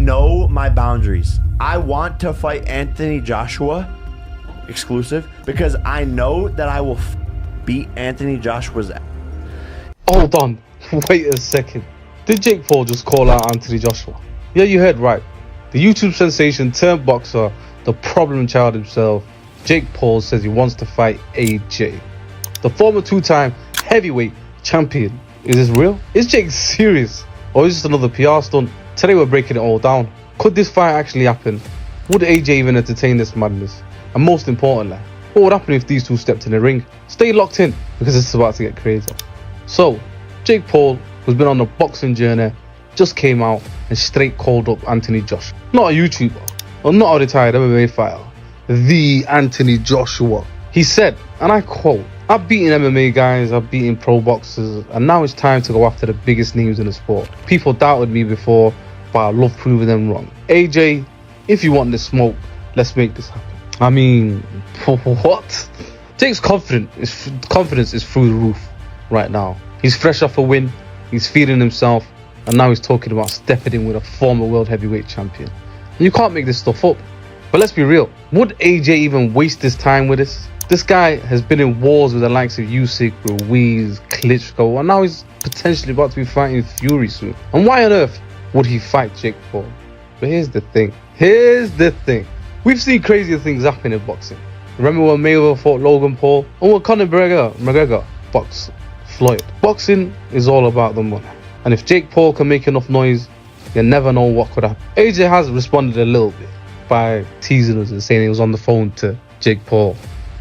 know my boundaries. I want to fight Anthony Joshua exclusive because I know that I will beat Anthony Joshua's ass. Hold on, wait a second. Did Jake Paul just call out Anthony Joshua? Yeah, you heard right. The YouTube sensation turned boxer, the problem child himself, Jake Paul, says he wants to fight AJ. The former two-time heavyweight champion. Is this real? Is Jake serious? Or is this another PR stunt? Today we're breaking it all down. Could this fight actually happen? Would AJ even entertain this madness? And most importantly, what would happen if these two stepped in the ring? Stay locked in because it's about to get crazy. So, Jake Paul, who's been on a boxing journey, just came out and straight called up Anthony Joshua. Not a YouTuber, or not a retired MMA fighter. The Anthony Joshua. He said, and I quote, "I've beaten MMA guys, I've beaten pro boxers, and now it's time to go after the biggest names in the sport. People doubted me before, but I love proving them wrong. AJ, if you want this smoke, let's make this happen." I mean, what? Jake's confidence is through the roof right now. He's fresh off a win, he's feeling himself, and now he's talking about stepping in with a former world heavyweight champion. And you can't make this stuff up. But let's be real, would AJ even waste his time with this? This guy has been in wars with the likes of Usyk, Ruiz, Klitschko, and now he's potentially about to be fighting Fury soon. And why on earth would he fight Jake Paul? But here's the thing. We've seen crazier things happen in boxing. Remember when Mayweather fought Logan Paul? Or when Conor McGregor boxed Floyd? Boxing is all about the money. And if Jake Paul can make enough noise, you never know what could happen. AJ has responded a little bit by teasing us and saying he was on the phone to Jake Paul.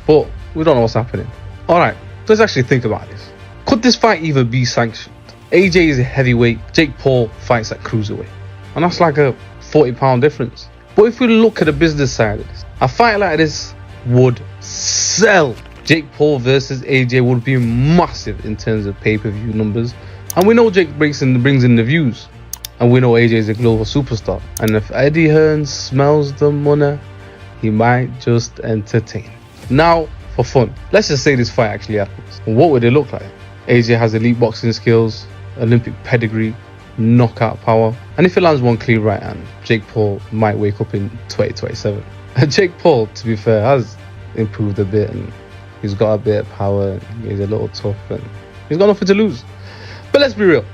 But we don't know what's happening. Alright, let's actually think about this. Could this fight even be sanctioned? AJ is a heavyweight, Jake Paul fights at cruiserweight. And that's like a 40-pound difference. But if we look at the business side of this, a fight like this would sell. Jake Paul versus AJ would be massive in terms of pay-per-view numbers. And we know Jake brings in the views. And we know AJ is a global superstar. And if Eddie Hearn smells the money, he might just entertain. Now, for fun, let's just say this fight actually happens. What would it look like? AJ has elite boxing skills, Olympic pedigree, knockout power. And if he lands one clean right hand, Jake Paul might wake up in 2027. Jake Paul, to be fair, has improved a bit and he's got a bit of power. He's a little tough and he's got nothing to lose. But let's be real.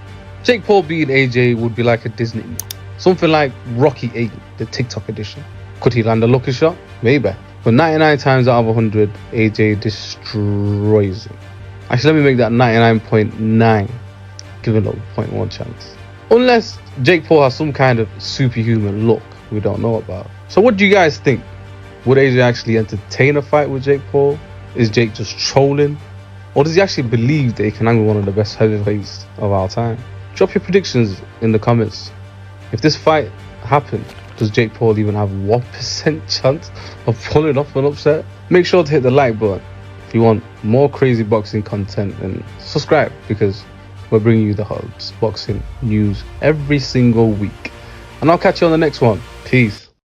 Jake Paul beating AJ would be like a Disney movie. Something like Rocky 8, the TikTok edition. Could he land a lucky shot? Maybe. But 99 times out of 100, AJ destroys him. Actually, let me make that 99.9. Give it a 0.1 chance. Unless Jake Paul has some kind of superhuman look we don't know about. So what do you guys think? Would AJ actually entertain a fight with Jake Paul? Is Jake just trolling? Or does he actually believe that he can angle one of the best heavyweights of our time? Drop your predictions in the comments. If this fight happened, does Jake Paul even have 1% chance of pulling off an upset? Make sure to hit the like button if you want more crazy boxing content, and subscribe because we're bringing you the hottest boxing news every single week. And I'll catch you on the next one. Peace.